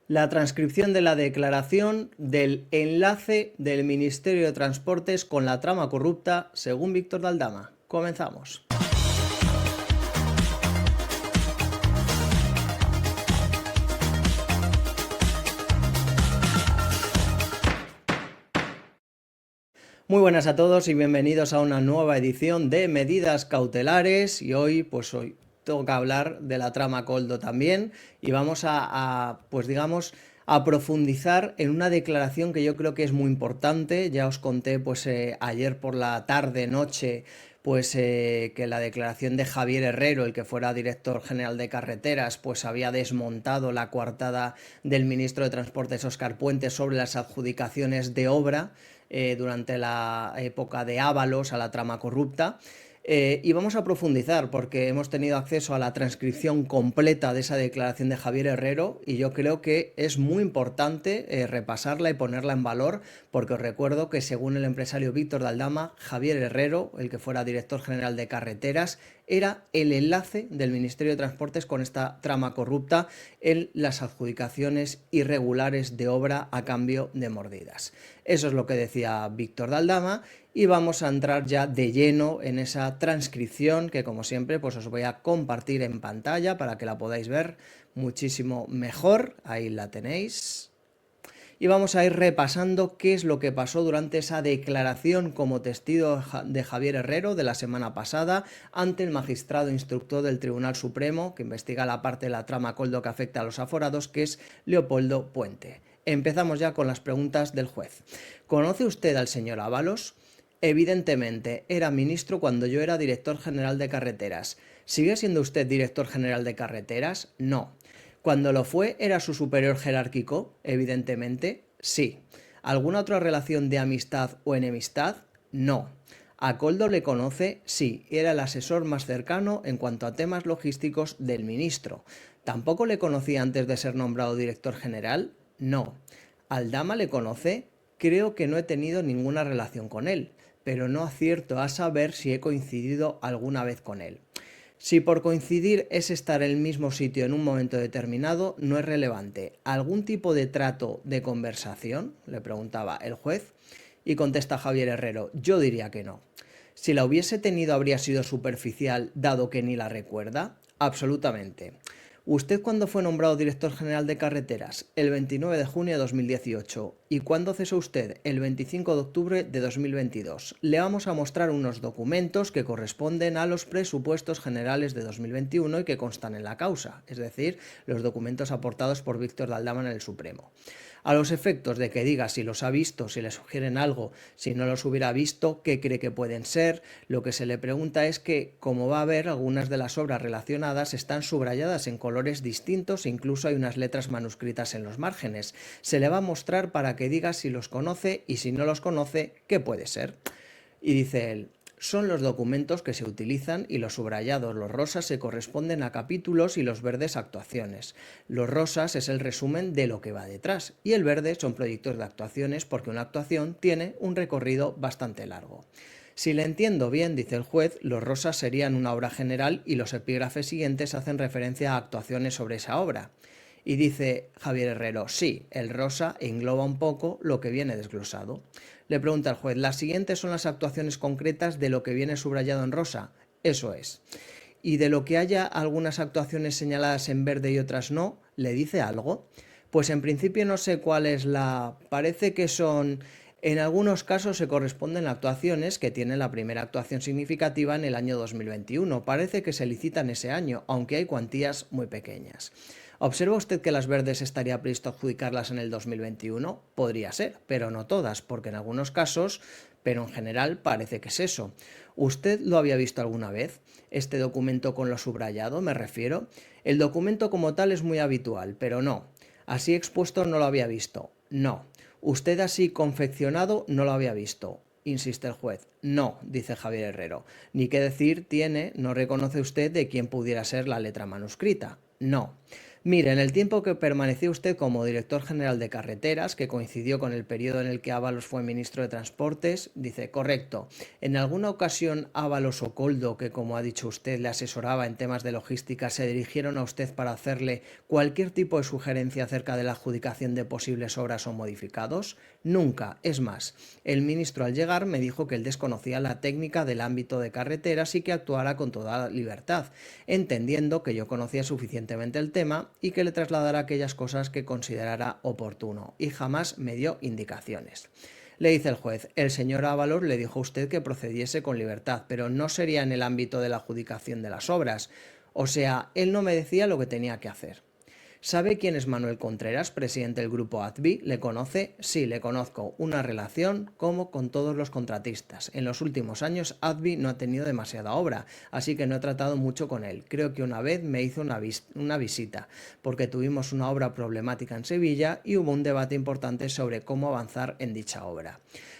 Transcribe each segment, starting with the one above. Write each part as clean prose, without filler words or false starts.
La transcripción de la declaración del enlace del Ministerio de Transportes con la trama corrupta, según Víctor de Aldama. Comenzamos. Muy buenas a todos y bienvenidos a una nueva edición de Medidas Cautelares. Y hoy toca hablar de la trama Koldo también, y vamos a profundizar en una declaración que yo creo que es muy importante. Ya os conté ayer por la tarde, noche, que la declaración de Javier Herrero, el que fuera director general de carreteras, pues había desmontado la coartada del ministro de Transportes, Óscar Puente, sobre las adjudicaciones de obra durante la época de Ábalos a la trama corrupta. Y vamos a profundizar porque hemos tenido acceso a la transcripción completa de esa declaración de Javier Herrero, y yo creo que es muy importante repasarla y ponerla en valor, porque os recuerdo que, según el empresario Víctor de Aldama, Javier Herrero, el que fuera director general de carreteras, era el enlace del Ministerio de Transportes con esta trama corrupta en las adjudicaciones irregulares de obra a cambio de mordidas. Eso es lo que decía Víctor de Aldama, y vamos a entrar ya de lleno en esa transcripción que, como siempre, pues os voy a compartir en pantalla para que la podáis ver muchísimo mejor. Ahí la tenéis. Y vamos a ir repasando qué es lo que pasó durante esa declaración como testigo de Javier Herrero de la semana pasada ante el magistrado instructor del Tribunal Supremo, que investiga la parte de la trama Koldo que afecta a los aforados, que es Leopoldo Puente. Empezamos ya con las preguntas del juez. ¿Conoce usted al señor Ábalos? Evidentemente, era ministro cuando yo era director general de carreteras. ¿Sigue siendo usted director general de carreteras? No. Cuando lo fue, ¿era su superior jerárquico? Evidentemente, sí. ¿Alguna otra relación de amistad o enemistad? No. ¿A Koldo le conoce? Sí, era el asesor más cercano en cuanto a temas logísticos del ministro. ¿Tampoco le conocía antes de ser nombrado director general? No. ¿Aldama le conoce? Creo que no he tenido ninguna relación con él, pero no acierto a saber si he coincidido alguna vez con él. Si por coincidir es estar en el mismo sitio en un momento determinado, no es relevante. ¿Algún tipo de trato de conversación?, le preguntaba el juez, y contesta Javier Herrero: yo diría que no. Si la hubiese tenido, habría sido superficial, dado que ni la recuerda. Absolutamente. ¿Usted cuándo fue nombrado director general de carreteras? El 29 de junio de 2018. ¿Y cuándo cesó usted? El 25 de octubre de 2022. Le vamos a mostrar unos documentos que corresponden a los presupuestos generales de 2021 y que constan en la causa, es decir, los documentos aportados por Víctor de Aldama en el Supremo. A los efectos de que diga si los ha visto, si le sugieren algo, si no los hubiera visto, qué cree que pueden ser, lo que se le pregunta es que, como va a ver, algunas de las obras relacionadas están subrayadas en colores distintos e incluso hay unas letras manuscritas en los márgenes. Se le va a mostrar para que diga si los conoce, y si no los conoce, qué puede ser. Y dice él: son los documentos que se utilizan, y los subrayados, los rosas, se corresponden a capítulos y los verdes a actuaciones. Los rosas es el resumen de lo que va detrás, y el verde son proyectos de actuaciones, porque una actuación tiene un recorrido bastante largo. Si le entiendo bien, dice el juez, los rosas serían una obra general y los epígrafes siguientes hacen referencia a actuaciones sobre esa obra. Y dice Javier Herrero: sí, el rosa engloba un poco lo que viene desglosado. Le pregunta al juez: ¿las siguientes son las actuaciones concretas de lo que viene subrayado en rosa? Eso es. ¿Y de lo que haya algunas actuaciones señaladas en verde y otras no, le dice algo? Pues en principio no sé cuál es la... Parece que son... En algunos casos se corresponden a actuaciones que tienen la primera actuación significativa en el año 2021. Parece que se licitan ese año, aunque hay cuantías muy pequeñas. ¿Observa usted que las verdes estaría previsto adjudicarlas en el 2021? Podría ser, pero no todas, porque en algunos casos, pero en general parece que es eso. ¿Usted lo había visto alguna vez? Este documento con lo subrayado, me refiero. El documento como tal es muy habitual, pero no. Así expuesto no lo había visto. No. Usted así confeccionado no lo había visto. Insiste el juez. No, dice Javier Herrero. Ni qué decir tiene, no reconoce usted de quién pudiera ser la letra manuscrita. No. Mire, en el tiempo que permaneció usted como director general de carreteras, que coincidió con el periodo en el que Ábalos fue ministro de Transportes, dice, correcto. En alguna ocasión Ábalos o Coldo, que como ha dicho usted le asesoraba en temas de logística, se dirigieron a usted para hacerle cualquier tipo de sugerencia acerca de la adjudicación de posibles obras o modificados. Nunca. Es más, el ministro al llegar me dijo que él desconocía la técnica del ámbito de carreteras y que actuara con toda libertad, entendiendo que yo conocía suficientemente el tema y que le trasladara aquellas cosas que considerara oportuno, y jamás me dio indicaciones. Le dice el juez, el señor Ábalos le dijo a usted que procediese con libertad, pero no sería en el ámbito de la adjudicación de las obras. O sea, él no me decía lo que tenía que hacer. ¿Sabe quién es Manuel Contreras, presidente del grupo ADVI? ¿Le conoce? Sí, le conozco. Una relación como con todos los contratistas. En los últimos años ADVI no ha tenido demasiada obra, así que no he tratado mucho con él. Creo que una vez me hizo una visita, porque tuvimos una obra problemática en Sevilla y hubo un debate importante sobre cómo avanzar en dicha obra.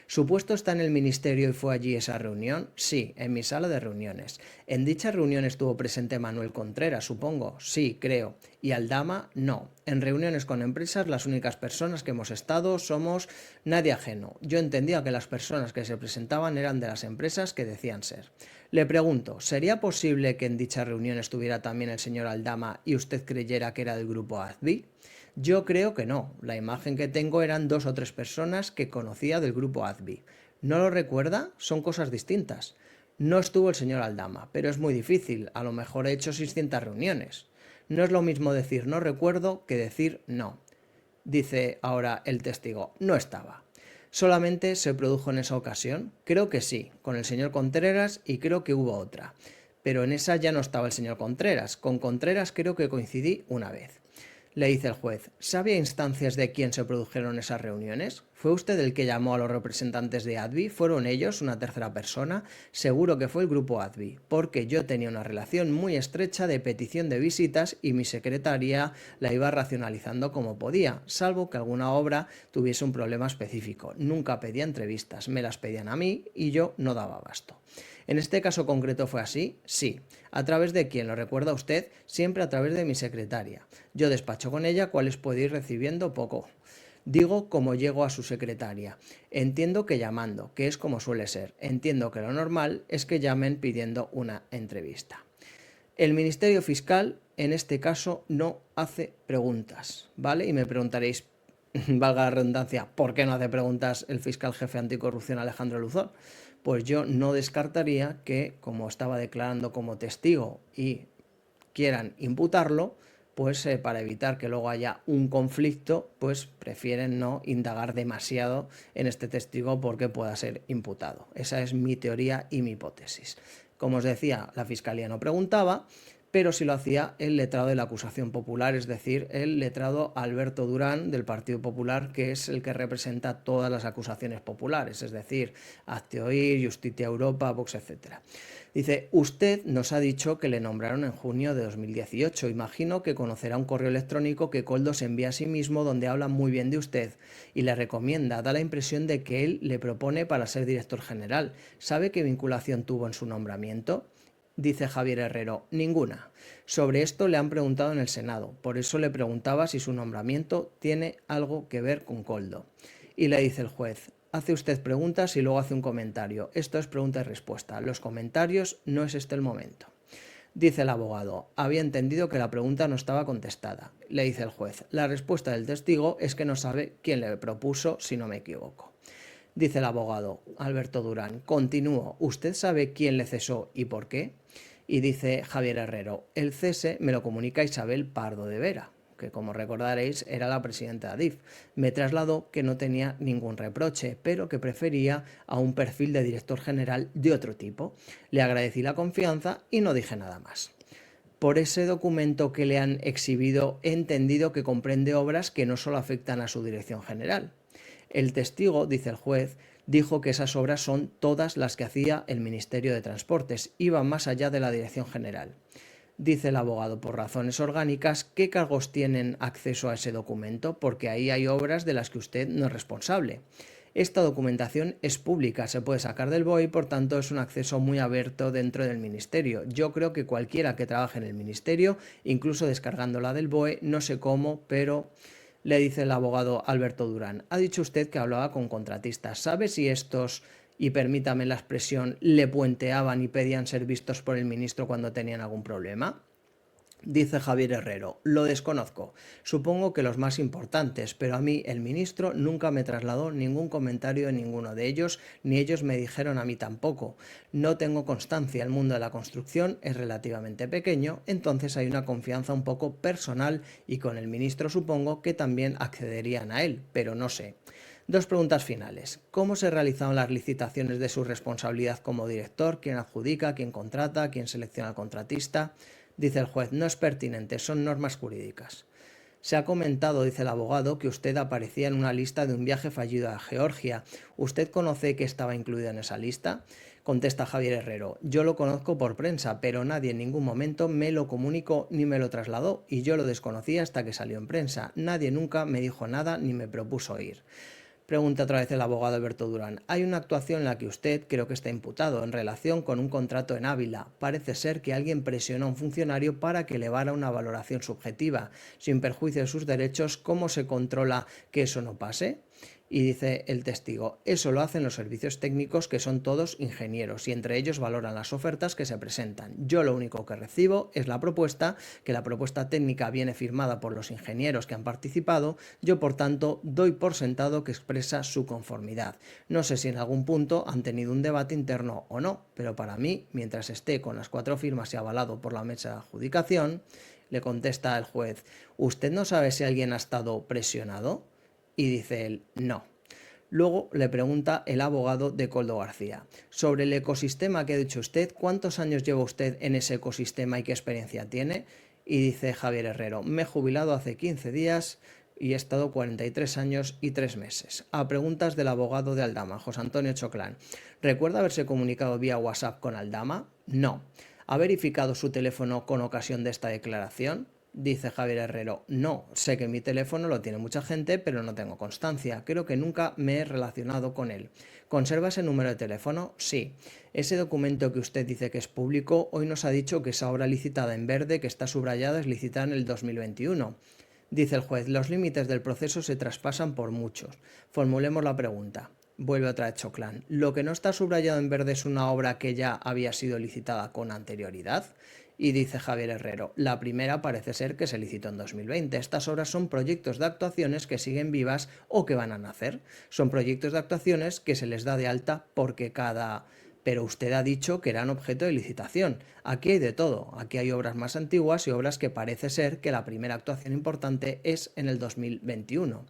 ¿Su puesto está en el ministerio y fue allí esa reunión? Sí, en mi sala de reuniones. ¿En dicha reunión estuvo presente Manuel Contreras, supongo? Sí, creo. ¿Y Aldama? No. En reuniones con empresas las únicas personas que hemos estado somos nadie ajeno. Yo entendía que las personas que se presentaban eran de las empresas que decían ser. Le pregunto, ¿sería posible que en dicha reunión estuviera también el señor Aldama y usted creyera que era del grupo ADVI? Yo creo que no. La imagen que tengo eran 2 o 3 personas que conocía del grupo ADVI. ¿No lo recuerda? Son cosas distintas. No estuvo el señor Aldama, pero es muy difícil. A lo mejor he hecho 600 reuniones. No es lo mismo decir no recuerdo que decir no. Dice ahora el testigo, no estaba. ¿Solamente se produjo en esa ocasión? Creo que sí, con el señor Contreras, y creo que hubo otra. Pero en esa ya no estaba el señor Contreras. Con Contreras creo que coincidí una vez. Le dice el juez, ¿sabe a instancias de quién se produjeron esas reuniones? ¿Fue usted el que llamó a los representantes de ADVI? ¿Fueron ellos una tercera persona? Seguro que fue el grupo ADVI, porque yo tenía una relación muy estrecha de petición de visitas y mi secretaria la iba racionalizando como podía, salvo que alguna obra tuviese un problema específico. Nunca pedía entrevistas, me las pedían a mí y yo no daba abasto. ¿En este caso concreto fue así? Sí. ¿A través de quién? ¿Lo recuerda usted? Siempre a través de mi secretaria. Yo despacho con ella, cuáles puede ir recibiendo poco. Digo cómo llego a su secretaria. Entiendo que llamando, que es como suele ser. Entiendo que lo normal es que llamen pidiendo una entrevista. El Ministerio Fiscal, en este caso, no hace preguntas, ¿vale? Y me preguntaréis, valga la redundancia, ¿por qué no hace preguntas el fiscal jefe anticorrupción Alejandro Luzón? Pues yo no descartaría que, como estaba declarando como testigo y quieran imputarlo, pues para evitar que luego haya un conflicto, pues prefieren no indagar demasiado en este testigo porque pueda ser imputado. Esa es mi teoría y mi hipótesis. Como os decía, la Fiscalía no preguntaba, pero sí lo hacía el letrado de la acusación popular, es decir, el letrado Alberto Durán del Partido Popular, que es el que representa todas las acusaciones populares, es decir, Hazte Oír, Justicia Europa, Vox, etc. Dice, usted nos ha dicho que le nombraron en junio de 2018. Imagino que conocerá un correo electrónico que Coldo se envía a sí mismo donde habla muy bien de usted y le recomienda. Da la impresión de que él le propone para ser director general. ¿Sabe qué vinculación tuvo en su nombramiento? Dice Javier Herrero, ninguna. Sobre esto le han preguntado en el Senado, por eso le preguntaba si su nombramiento tiene algo que ver con Coldo. Y le dice el juez, hace usted preguntas y luego hace un comentario. Esto es pregunta y respuesta. Los comentarios no es este el momento. Dice el abogado, había entendido que la pregunta no estaba contestada. Le dice el juez, la respuesta del testigo es que no sabe quién le propuso, si no me equivoco. Dice el abogado, Alberto Durán, continúo, ¿usted sabe quién le cesó y por qué? Y dice Javier Herrero, el cese me lo comunica Isabel Pardo de Vera, que como recordaréis era la presidenta de ADIF. Me trasladó que no tenía ningún reproche, pero que prefería a un perfil de director general de otro tipo. Le agradecí la confianza y no dije nada más. Por ese documento que le han exhibido he entendido que comprende obras que no solo afectan a su dirección general. El testigo, dice el juez, dijo que esas obras son todas las que hacía el Ministerio de Transportes, iban más allá de la Dirección General. Dice el abogado, por razones orgánicas, ¿qué cargos tienen acceso a ese documento? Porque ahí hay obras de las que usted no es responsable. Esta documentación es pública, se puede sacar del BOE y por tanto es un acceso muy abierto dentro del Ministerio. Yo creo que cualquiera que trabaje en el Ministerio, incluso descargándola del BOE, no sé cómo, pero le dice el abogado Alberto Durán, ha dicho usted que hablaba con contratistas. ¿Sabe si estos, y permítame la expresión, le puenteaban y pedían ser vistos por el ministro cuando tenían algún problema? Dice Javier Herrero, lo desconozco. Supongo que los más importantes, pero a mí el ministro nunca me trasladó ningún comentario de ninguno de ellos, ni ellos me dijeron a mí tampoco. No tengo constancia, el mundo de la construcción es relativamente pequeño, entonces hay una confianza un poco personal y con el ministro supongo que también accederían a él, pero no sé. Dos preguntas finales. ¿Cómo se realizaron las licitaciones de su responsabilidad como director? ¿Quién adjudica? ¿Quién contrata? ¿Quién selecciona al contratista? Dice el juez, no es pertinente, son normas jurídicas. Se ha comentado, dice el abogado, que usted aparecía en una lista de un viaje fallido a Georgia. ¿Usted conoce que estaba incluido en esa lista? Contesta Javier Herrero, yo lo conozco por prensa, pero nadie en ningún momento me lo comunicó ni me lo trasladó, y yo lo desconocía hasta que salió en prensa. Nadie nunca me dijo nada ni me propuso ir. Pregunta otra vez el abogado Alberto Durán. Hay una actuación en la que usted creo que está imputado en relación con un contrato en Ávila. Parece ser que alguien presionó a un funcionario para que elevara una valoración subjetiva. Sin perjuicio de sus derechos, ¿cómo se controla que eso no pase? Y dice el testigo, eso lo hacen los servicios técnicos que son todos ingenieros y entre ellos valoran las ofertas que se presentan. Yo lo único que recibo es la propuesta, que la propuesta técnica viene firmada por los ingenieros que han participado, yo por tanto doy por sentado que expresa su conformidad. No sé si en algún punto han tenido un debate interno o no, pero para mí, mientras esté con las 4 firmas y avalado por la mesa de adjudicación, le contesta el juez, ¿usted no sabe si alguien ha estado presionado? Y dice él, no. Luego le pregunta el abogado de Coldo García, sobre el ecosistema que ha dicho usted, ¿cuántos años lleva usted en ese ecosistema y qué experiencia tiene? Y dice Javier Herrero, me he jubilado hace 15 días y he estado 43 años y 3 meses. A preguntas del abogado de Aldama, José Antonio Choclán, ¿recuerda haberse comunicado vía WhatsApp con Aldama? No. ¿Ha verificado su teléfono con ocasión de esta declaración? Dice Javier Herrero, no, sé que mi teléfono lo tiene mucha gente, pero no tengo constancia. Creo que nunca me he relacionado con él. ¿Conserva ese número de teléfono? Sí. Ese documento que usted dice que es público, hoy nos ha dicho que esa obra licitada en verde, que está subrayada, es licitada en el 2021. Dice el juez, los límites del proceso se traspasan por muchos. Formulemos la pregunta. Vuelve otra vez Choclán. ¿Lo que no está subrayado en verde es una obra que ya había sido licitada con anterioridad? Y dice Javier Herrero, la primera parece ser que se licitó en 2020. Estas obras son proyectos de actuaciones que siguen vivas o que van a nacer. Son proyectos de actuaciones que se les da de alta porque cada... Pero usted ha dicho que eran objeto de licitación. Aquí hay de todo. Aquí hay obras más antiguas y obras que parece ser que la primera actuación importante es en el 2021.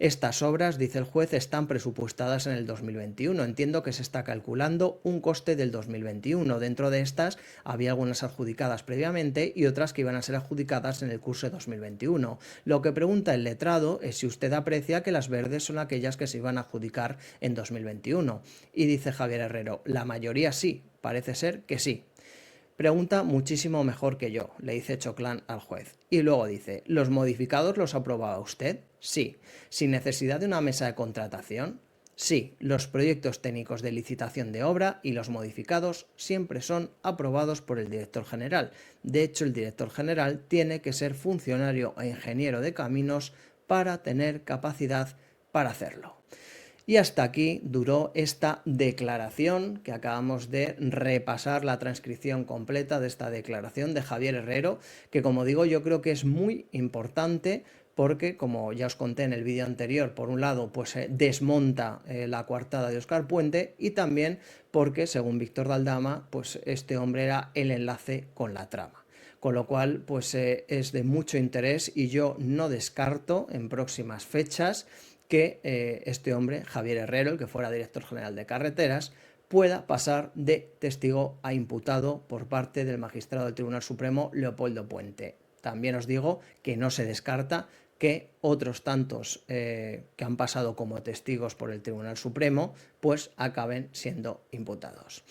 Estas obras, dice el juez, están presupuestadas en el 2021. Entiendo que se está calculando un coste del 2021. Dentro de estas había algunas adjudicadas previamente y otras que iban a ser adjudicadas en el curso de 2021. Lo que pregunta el letrado es si usted aprecia que las verdes son aquellas que se iban a adjudicar en 2021. Y dice Javier Herrero, la mayoría sí, parece ser que sí. Pregunta muchísimo mejor que yo, le dice Choclán al juez. Y luego dice, ¿los modificados los aprobaba usted? Sí. ¿Sin necesidad de una mesa de contratación? Sí. Los proyectos técnicos de licitación de obra y los modificados siempre son aprobados por el director general. De hecho, el director general tiene que ser funcionario e ingeniero de caminos para tener capacidad para hacerlo. Y hasta aquí duró esta declaración, que acabamos de repasar la transcripción completa de esta declaración de Javier Herrero, que como digo yo creo que es muy importante porque, como ya os conté en el vídeo anterior, por un lado pues desmonta la coartada de Óscar Puente y también porque, según Víctor de Aldama, pues este hombre era el enlace con la trama. Con lo cual, pues es de mucho interés y yo no descarto en próximas fechas que este hombre, Javier Herrero, el que fuera director general de carreteras, pueda pasar de testigo a imputado por parte del magistrado del Tribunal Supremo, Leopoldo Puente. También os digo que no se descarta que otros tantos que han pasado como testigos por el Tribunal Supremo, pues acaben siendo imputados.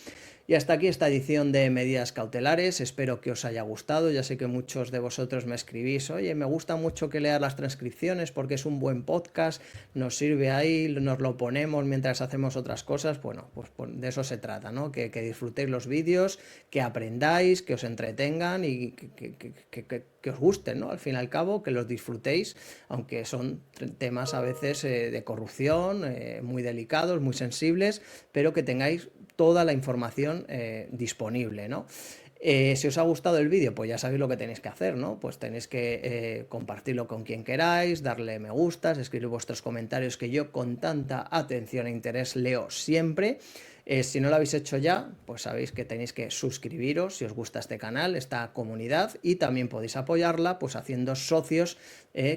Y hasta aquí esta edición de Medidas Cautelares. Espero que os haya gustado. Ya sé que muchos de vosotros me escribís, oye, me gusta mucho que leas las transcripciones porque es un buen podcast, nos sirve ahí, nos lo ponemos mientras hacemos otras cosas. Bueno, pues de eso se trata, ¿no? Que disfrutéis los vídeos, que aprendáis, que os entretengan y que os gusten, ¿no? Al fin y al cabo, que los disfrutéis, aunque son temas a veces de corrupción, muy delicados, muy sensibles, pero que tengáis toda la información disponible, ¿no? Si os ha gustado el vídeo, pues ya sabéis lo que tenéis que hacer, ¿no? Pues tenéis que compartirlo con quien queráis, darle me gustas, escribir vuestros comentarios que yo con tanta atención e interés leo siempre. Si no lo habéis hecho ya, pues sabéis que tenéis que suscribiros si os gusta este canal, esta comunidad, y también podéis apoyarla pues haciendo socios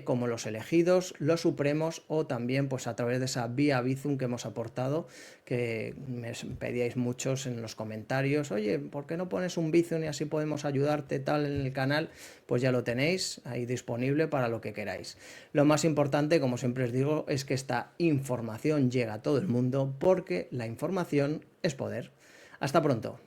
como los elegidos, los supremos o también pues a través de esa vía Bizum que hemos aportado, que me pedíais muchos en los comentarios, oye, ¿por qué no pones un Bizum y así podemos ayudarte tal en el canal? Pues ya lo tenéis ahí disponible para lo que queráis. Lo más importante, como siempre os digo, es que esta información llega a todo el mundo porque la información es poder. Hasta pronto.